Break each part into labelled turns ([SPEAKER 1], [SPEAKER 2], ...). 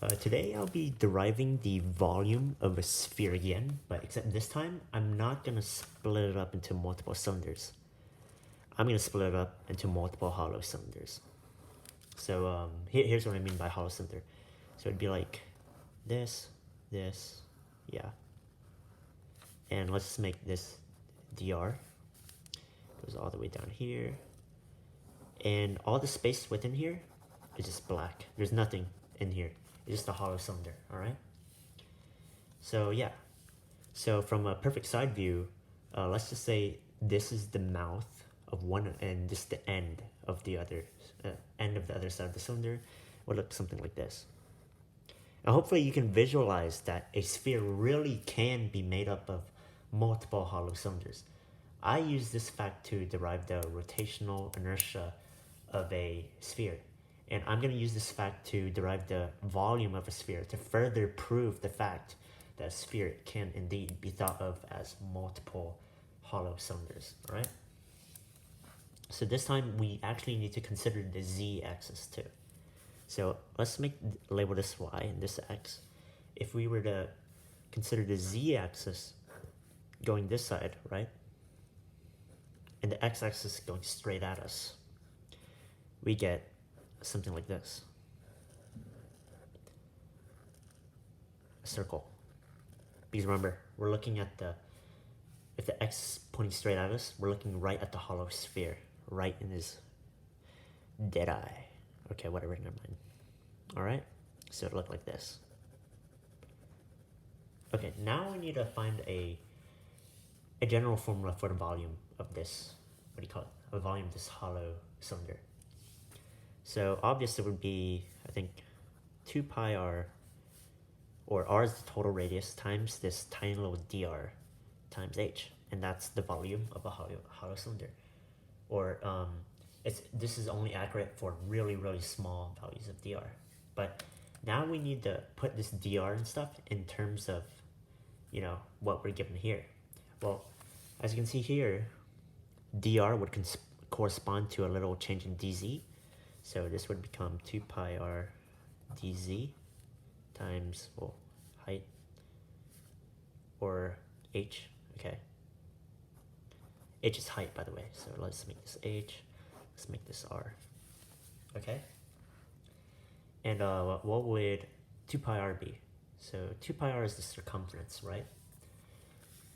[SPEAKER 1] Today I'll be deriving the volume of a sphere again, but except this time I'm not going to split it up into multiple cylinders. I'm going to split it up into multiple hollow cylinders. So here's what I mean by hollow cylinder. So it'd be like this, yeah. And let's just make this dr. Goes all the way down here. And all the space within here is just black. There's nothing in here. It's just a hollow cylinder, all right? So yeah, so from a perfect side view, let's just say this is the mouth of one and this is the end of the other side of the cylinder. Would look something like this. And hopefully you can visualize that a sphere really can be made up of multiple hollow cylinders. I use this fact to derive the rotational inertia of a sphere. And I'm going to use this fact to derive the volume of a sphere to further prove the fact that a sphere can indeed be thought of as multiple hollow cylinders, all right? So this time we actually need to consider the z-axis too. So let's label this y and this x. If we were to consider the z-axis going this side, right? And the x-axis going straight at us, we get something like this. A circle. Because remember, we're looking at if the x is pointing straight at us, we're looking right at the hollow sphere, right in his dead eye. Okay, whatever, never mind. All right, so it looked like this. Okay, now we need to find a general formula for the volume of this, what do you call it? A volume of this hollow cylinder. So obviously it would be, I think, 2 pi r, or r is the total radius, times this tiny little dr times h, and that's the volume of a hollow cylinder. Or this is only accurate for really, really small values of dr. But now we need to put this dr and stuff in terms of, you know, what we're given here. Well, as you can see here, dr would correspond to a little change in dz. So this would become 2 pi r dz times, well, height, or h, okay. H is height, by the way, so let's make this h, let's make this r, okay? And what would 2 pi r be? So 2 pi r is the circumference, right?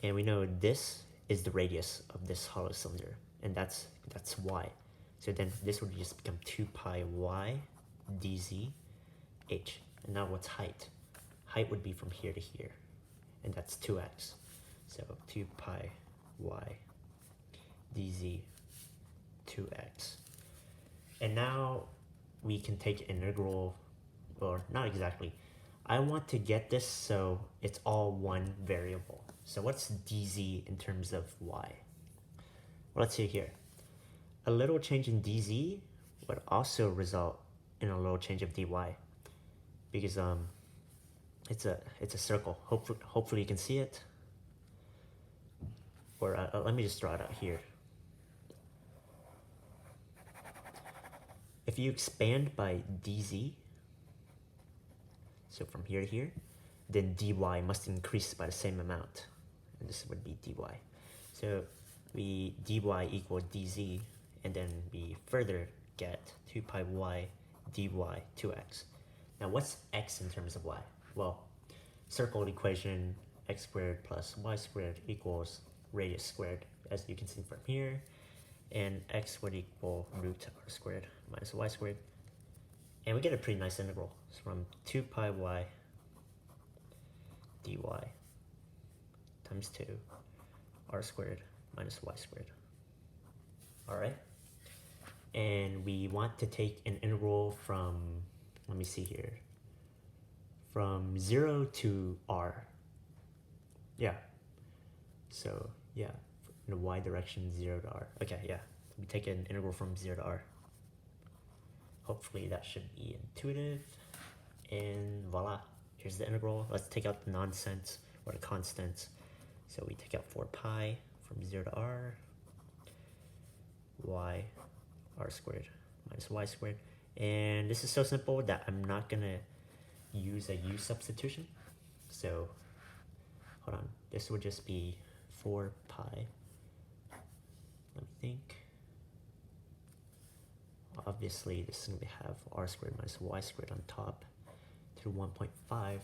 [SPEAKER 1] And we know this is the radius of this hollow cylinder, and that's y. So then this would just become 2 pi y dz h. And now what's height? Height would be from here to here, and that's 2x. So 2 pi y dz 2x. And now we can take integral, or not exactly. I want to get this so it's all one variable. So what's dz in terms of y? Well, let's see here. A little change in dz would also result in a little change of dy, because it's a circle. Hopefully you can see it. Or let me just draw it out here. If you expand by dz, so from here to here, then dy must increase by the same amount, and this would be dy. So we dy equal dz, and then we further get 2 pi y dy 2x. Now what's x in terms of y? Well, circle equation, x squared plus y squared equals radius squared, as you can see from here, and x would equal root r squared minus y squared. And we get a pretty nice integral. It's from 2 pi y dy times 2 r squared minus y squared. All right? And we want to take an integral from, let me see here, from 0 to r. Yeah. So, yeah, in the y direction, 0 to r. Okay, yeah. We take an integral from 0 to r. Hopefully that should be intuitive. And voila, here's the integral. Let's take out the nonsense, or the constants. So we take out 4 pi from 0 to r, y r squared minus y squared. And this is so simple that I'm not gonna use a u substitution. So, hold on, this would just be 4 pi, let me think. Obviously, this is going to have r squared minus y squared on top to 1.5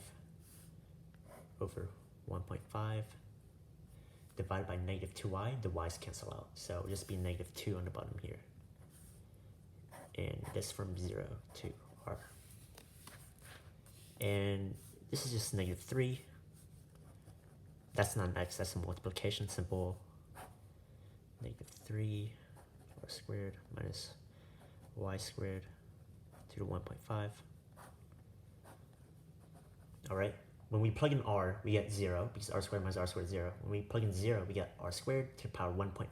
[SPEAKER 1] over 1.5 divided by negative 2y. The y's cancel out, so it'll just be negative 2 on the bottom here. And this from 0 to r. And this is just negative 3. That's not an x, that's a multiplication symbol. Negative 3 r squared minus y squared to the 1.5. Alright, when we plug in r, we get 0, because r squared minus r squared is 0. When we plug in 0, we get r squared to the power 1.5,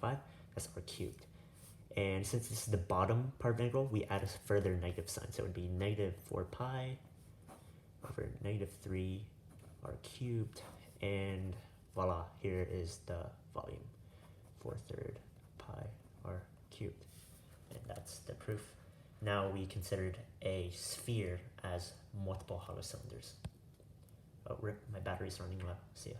[SPEAKER 1] that's r cubed. And since this is the bottom part of the integral, we add a further negative sign. So it would be negative 4 pi over negative 3 r cubed, and voila, here is the volume, 4/3 pi r cubed. And that's the proof. Now we considered a sphere as multiple hollow cylinders. Oh, rip, my battery's running low. See ya.